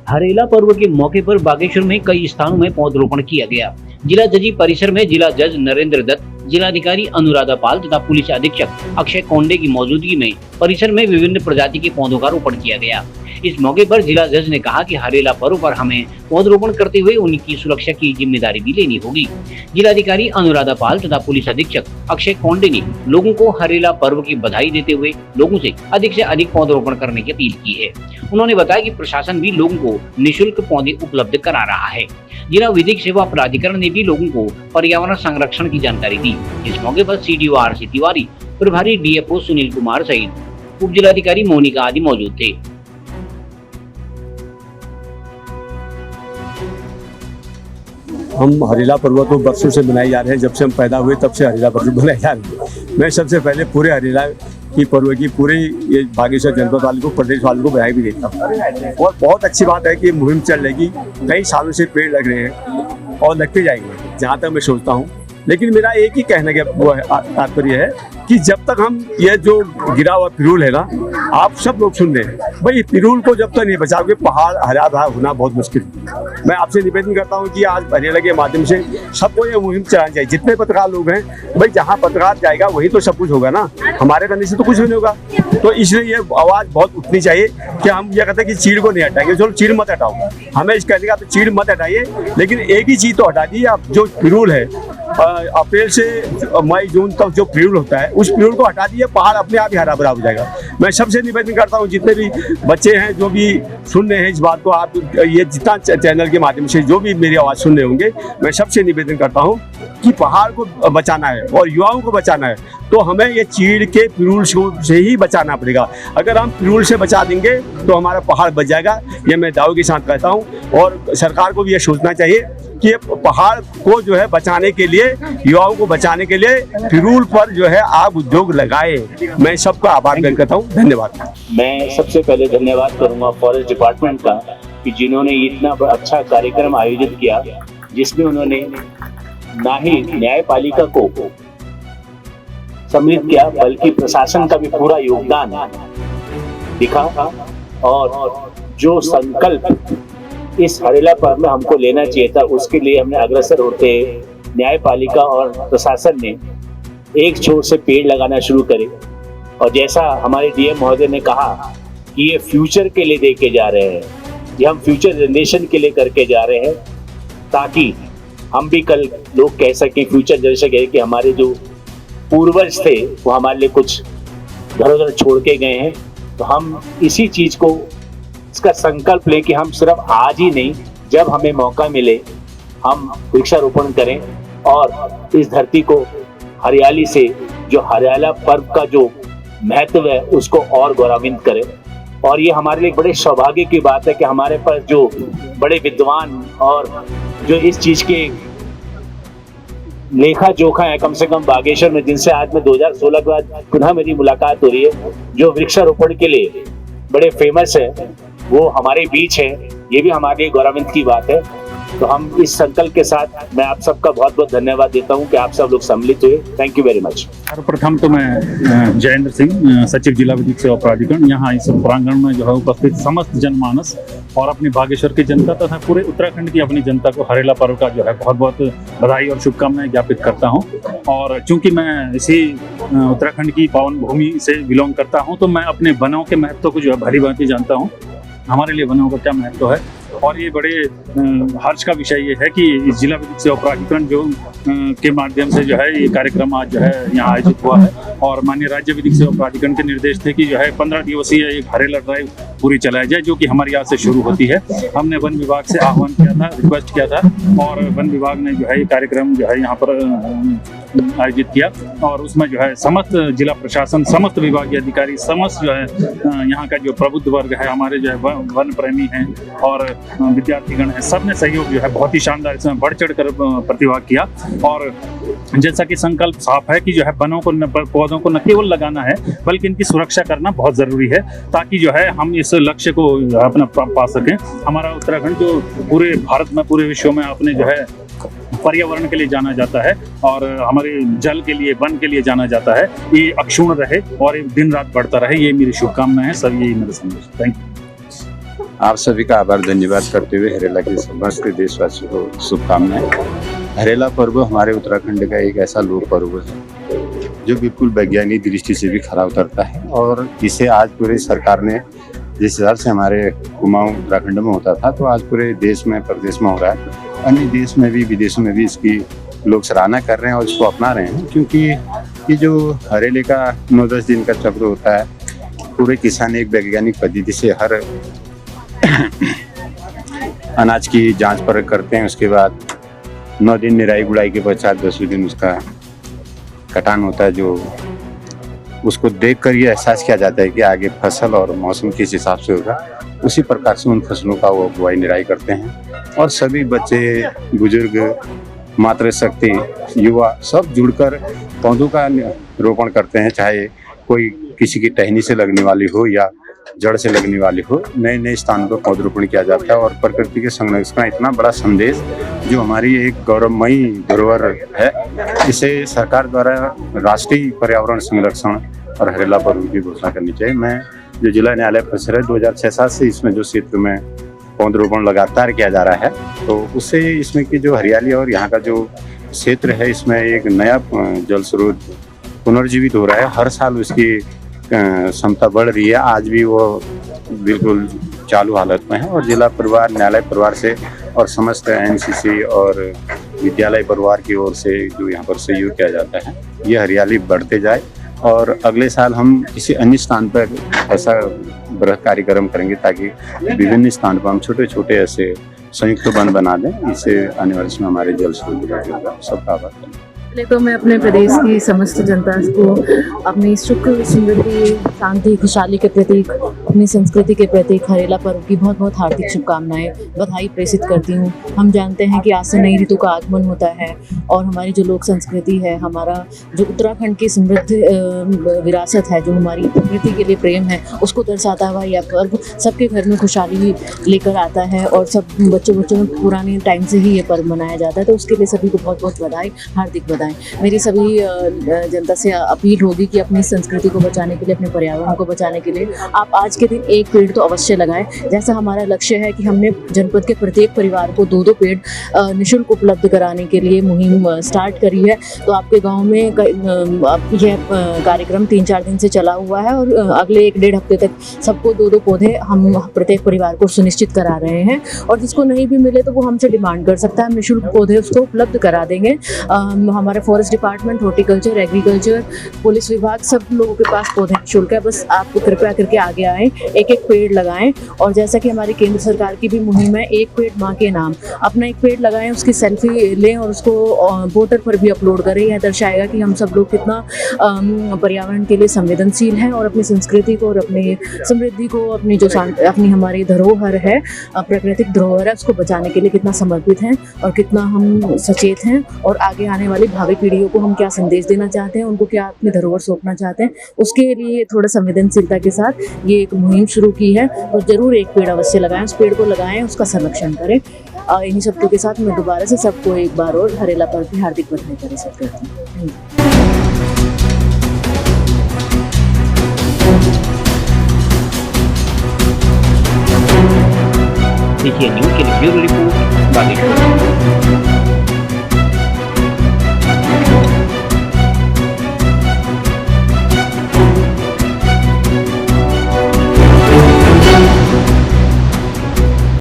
हरेला पर्व के मौके पर बागेश्वर में कई स्थानों में पौधरोपण किया गया। जिला जजी परिसर में जिला जज नरेंद्र दत्त, जिलाधिकारी अनुराधा पाल तथा पुलिस अधीक्षक अक्षय कोंडे की मौजूदगी में परिसर में विभिन्न प्रजाति के पौधों का रोपण किया गया। इस मौके पर जिला जज ने कहा कि हरेला पर्व पर हमें पौधरोपण करते हुए उनकी सुरक्षा की जिम्मेदारी भी लेनी होगी। जिलाधिकारी अनुराधा पाल तथा पुलिस अधीक्षक अक्षय कोंडे ने लोगों को हरेला पर्व की बधाई देते हुए लोगों से अधिक पौधरोपण करने की अपील की है। उन्होंने बताया कि प्रशासन भी लोगों को निःशुल्क पौधे उपलब्ध करा रहा है। जिला विधिक सेवा प्राधिकरण ने भी लोगों को पर्यावरण संरक्षण की जानकारी दी। इस मौके पर सीडीओ आरसी तिवारी, प्रभारी डीएफओ सुनील कुमार सहित उप जिलाधिकारी मोनिका आदि मौजूद थे। हम हरेला पर्व को बरसों से मनाए जा रहे हैं। जब से हम पैदा हुए तब से हरेला पर्व मनाए जा रहे हैं। मैं सबसे पहले पूरे हरेला की पर्व की पूरे ये बागेश्वर जनपद वाले को, प्रदेश वालों को बधाई भी देता हूँ। और बहुत अच्छी बात है कि मुहिम चल रही, कई सालों से पेड़ लग रहे हैं और लगते जाएंगे जहाँ तक मैं सोचता हूँ। लेकिन मेरा एक ही कहने का वो तात्पर्य है कि जब तक हम ये जो गिरा हुआ पिरूल है ना, आप सब लोग सुन रहे हैं भाई, पिरूल को जब तक नहीं बचाओगे पहाड़ हरा भरा होना बहुत मुश्किल है। मैं आपसे निवेदन करता हूं कि आज हरेला के माध्यम से सबको ये मुहिम चलानी चाहिए। जितने पत्रकार लोग हैं भाई, जहां पत्रकार जाएगा वही तो सब कुछ होगा ना, हमारे करने से तो कुछ भी नहीं होगा। तो इसलिए ये आवाज़ बहुत उठनी चाहिए कि हम ये कहते हैं कि चीड़ को नहीं हटाएंगे। चलो चीड़ मत हटाओ, हमें इस कहने का तो चीड़ मत हटाइए, लेकिन एक ही चीज़ तो हटा दीजिए आप, जो पिरूल है अप्रैल से मई जून तक जो पिरूल होता है उस पिरूल को हटा दीजिए, पहाड़ अपने आप ही हरा भरा हो जाएगा। मैं सबसे निवेदन करता हूँ, जितने भी बच्चे हैं जो भी सुन रहे हैं इस बात को, आप ये जितना चैनल के माध्यम से जो भी मेरी आवाज़ सुन रहे होंगे, मैं सबसे निवेदन करता हूँ कि पहाड़ को बचाना है और युवाओं को बचाना है, तो हमें ये चीड़ के पिरूल से ही बचाना पड़ेगा। अगर हम पिरूल से बचा देंगे तो हमारा पहाड़ बच जाएगा, ये मैं दावे के साथ कहता हूँ। और सरकार को भी ये सोचना चाहिए कि पहाड़ को जो है बचाने के लिए, युवाओं को बचाने के लिए पिरूल पर जो है आग उद्योग लगाए। मैं सबका आभार व्यक्त करता हूँ। धन्यवाद। मैं सबसे पहले धन्यवाद करूंगा फॉरेस्ट डिपार्टमेंट का कि जिन्होंने इतना अच्छा कार्यक्रम आयोजित किया, जिसमें उन्होंने ना ही न्यायपालिका को सम्मिलित किया बल्कि प्रशासन का भी पूरा योगदान दिखा। और जो संकल्प इस हरेला पर्व में हमको लेना चाहिए था, उसके लिए हमने अग्रसर होते न्यायपालिका और प्रशासन ने एक छोर से पेड़ लगाना शुरू करे। और जैसा हमारे डीएम महोदय ने कहा कि ये फ्यूचर के लिए देके जा रहे हैं, ये हम फ्यूचर जनरेशन के लिए करके जा रहे हैं, ताकि हम भी कल लोग कह सकें, फ्यूचर जनरेशन कहे कि हमारे जो पूर्वज थे वो हमारे लिए कुछ धरोहर छोड़ के गए हैं। तो हम इसी चीज को, इसका संकल्प ले कि हम सिर्फ आज ही नहीं, जब हमें मौका मिले हम वृक्षारोपण करें और इस धरती को हरियाली से, जो हरियाला पर्व का जो महत्व है उसको और गौरवान्वित करें। और ये हमारे लिए बड़े सौभाग्य की बात है कि हमारे पास जो बड़े विद्वान और जो इस चीज के लेखा जोखा है, कम से कम बागेश्वर में, जिनसे आज में 2016 के बाद पुनः मेरी मुलाकात हो रही है, जो वृक्षारोपण के लिए बड़े फेमस है, वो हमारे बीच है। ये भी हमारे लिए गौरवान्वित की बात है। तो हम इस संकल्प के साथ मैं आप सबका बहुत बहुत धन्यवाद देता हूं कि आप सब लोग सम्मिलित हुए। Thank you very much. सर्वप्रथम तो मैं जयेंद्र सिंह, सचिव जिला विधिक सेवा प्राधिकरण, यहाँ इस प्रांगण में जो है उपस्थित समस्त जनमानस और अपनी बागेश्वर की जनता तथा पूरे उत्तराखंड की अपनी जनता को हरेला पर्व का जो है बहुत बहुत बधाई और शुभकामनाएं ज्ञापित करता हूँ। और चूंकि मैं इसी उत्तराखंड की पावन भूमि से बिलोंग करता हूँ, तो मैं अपने वनों के महत्व को जो है भली भांति जानता हूँ। हमारे लिए वनों का क्या महत्व है, और ये बड़े हर्ष का विषय ये है कि जिला विधिक सेवा प्राधिकरण जो के माध्यम से जो है ये कार्यक्रम आज जो है यहाँ आयोजित हुआ है। और माननीय राज्य विधिक सेवा प्राधिकरण के निर्देश थे कि जो है 15 दिवसीय एक हरेला ड्राइव पूरी चलाई जाए, जो कि हमारे यहाँ से शुरू होती है। हमने वन विभाग से आह्वान किया था, रिक्वेस्ट किया था, और वन विभाग ने जो है ये कार्यक्रम जो है यहाँ पर आयोजित किया। और उसमें जो है समस्त जिला प्रशासन, समस्त विभागीय अधिकारी, समस्त जो है यहाँ का जो प्रबुद्ध वर्ग है, हमारे जो है वन प्रेमी हैं और विद्यार्थीगण हैं, सब ने सहयोग जो है बहुत ही शानदार इसमें बढ़ चढ़ कर प्रतिभाग किया। और जैसा कि संकल्प साफ है कि जो है वनों को, पौधों को न केवल लगाना है बल्कि इनकी सुरक्षा करना बहुत ज़रूरी है, ताकि जो है हम इस लक्ष्य को अपना पा सकें। हमारा उत्तराखंड जो पूरे भारत में, पूरे विश्व में अपने जो है पर्यावरण के लिए जाना जाता है और हमारे जल के लिए, वन के लिए जाना जाता है, ये अक्षुण्ण रहे और दिन रात बढ़ता रहे, ये मेरी शुभकामनाएं हैं। सब यही मेरा संदेश। Thank you. आप सभी का आभार धन्यवाद करते हुए हरेला के समस्त देशवासियों को शुभकामनाएं। हरेला पर्व हमारे उत्तराखंड का एक ऐसा लोक पर्व है जो बिल्कुल वैज्ञानिक दृष्टि से भी खरा उतरता है और इसे आज पूरी सरकार ने जिस हिसाब से हमारे कुमाऊं उत्तराखंड में होता था तो आज पूरे देश में प्रदेश में हो रहा है। अन्य देश में भी विदेशों में भी इसकी लोग सराहना कर रहे हैं और इसको अपना रहे हैं, क्योंकि ये जो हरेले का 9-10 दिन का चक्र होता है, पूरे किसान एक वैज्ञानिक पद्धति से हर अनाज की जांच परख करते हैं। उसके बाद 9 दिन निराई गुड़ाई के पश्चात 10वें दिन उसका कटान होता है, जो उसको देखकर ये एहसास किया जाता है कि आगे फसल और मौसम किस हिसाब से होगा। उसी प्रकार से उन फसलों का वो बुआई निराई करते हैं और सभी बच्चे, बुजुर्ग, मातृशक्ति, युवा सब जुड़कर पौधों का रोपण करते हैं, चाहे कोई किसी की टहनी से लगने वाली हो या जड़ से लगने वाली हो। नए नए स्थान पर पौधरोपण किया जाता है और प्रकृति के संरक्षण का इतना बड़ा संदेश जो हमारी एक गौरवमयी धरोहर है, इसे सरकार द्वारा राष्ट्रीय पर्यावरण संरक्षण और हरेला पर्व की घोषणा करनी चाहिए। मैं जो जिला न्यायालय परिसर है 2006-7 से इसमें जो क्षेत्र में पौधरोपण लगातार किया जा रहा है, तो उससे इसमें की जो हरियाली और यहाँ का जो क्षेत्र है इसमें एक नया जल स्रोत पुनर्जीवित हो रहा है। हर साल उसकी क्षमता बढ़ रही है। आज भी वो बिल्कुल चालू हालत में है और जिला परिवार, न्यायालय परिवार से और समस्त एनसीसी और विद्यालय परिवार की ओर से जो यहाँ पर सहयोग किया जाता है, ये हरियाली बढ़ते जाए और अगले साल हम किसी अन्य स्थान पर ऐसा बृहद कार्यक्रम करेंगे ताकि विभिन्न स्थान पर हम छोटे छोटे ऐसे संयुक्त वन बना दें। इससे आने वाले समय हमारे जल स्रोत बढ़ेगा। सबका आभार। पहले तो मैं अपने प्रदेश की समस्त जनता को अपनी सुख, समृद्धि, शांति, खुशहाली के प्रतीक, अपनी संस्कृति के प्रतीक हरेला पर्व की बहुत बहुत हार्दिक शुभकामनाएं, बधाई प्रेषित करती हूँ। हम जानते हैं कि आज से नई ऋतु का आगमन होता है और हमारी जो लोक संस्कृति है, हमारा जो उत्तराखंड की समृद्ध विरासत है, जो हमारी प्रकृति के लिए प्रेम है, उसको दर्शाता हुआ यह पर्व सबके घर में खुशहाली लेकर आता है और सब बच्चों में पुराने टाइम से ही ये पर्व मनाया जाता है। तो उसके लिए सभी को बहुत बहुत बधाई, हार्दिक बधाई। मेरी सभी जनता से अपील होगी कि अपनी संस्कृति को बचाने के लिए, अपने पर्यावरण को बचाने के लिए आप आज के दिन एक पेड़ तो अवश्य लगाएं। जैसा हमारा लक्ष्य है कि हमने जनपद के प्रत्येक परिवार को 2-2 पेड़ निःशुल्क उपलब्ध कराने के लिए मुहिम स्टार्ट करी है। तो आपके गांव में यह कार्यक्रम 3-4 दिन से चला हुआ है और अगले 1-1.5 हफ्ते तक सबको 2-2 पौधे हम प्रत्येक परिवार को सुनिश्चित करा रहे हैं और जिसको नहीं भी मिले तो वो हमसे डिमांड कर सकता है, हम निःशुल्क पौधे उसको उपलब्ध करा देंगे। हमारा forest department, horticulture, agriculture, police विभाग, सब लोगों के पास पौधे निःशुल्क है। बस आप कृपया करके आगे आएँ, एक पेड़ लगाएं। और जैसा कि हमारी केंद्र सरकार की भी मुहिम है, एक पेड़ माँ के नाम, अपना एक पेड़ लगाएं, उसकी सेल्फी लें और उसको पोर्टल पर भी अपलोड करें। यह दर्शाएगा कि हम सब लोग कितना पर्यावरण के लिए संवेदनशील हैं और अपनी संस्कृति को और अपनी समृद्धि को, अपनी हमारी धरोहर है, प्राकृतिक धरोहर है, उसको बचाने के लिए कितना समर्पित हैं और कितना हम सचेत हैं और आगे आने वाली भावी पीढ़ियों को हम क्या संदेश देना चाहते हैं, उनको क्या अपनी धरोहर सौंपना चाहते हैं, उसके लिए थोड़ा संवेदनशीलता के साथ ये एक मुहिम शुरू की है। तो जरूर एक पेड़ अवश्य लगाएं, उस पेड़ को लगाएं, उसका संरक्षण करें। इन्हीं शब्दों के साथ मैं दोबारा से सबको एक बार और हरेला पर्व की हार्दिक बधाई प्रेषित करती हूँ। देखिए न्यूज़ के लिए ब्यूरो रिपोर्ट बागेश्वर।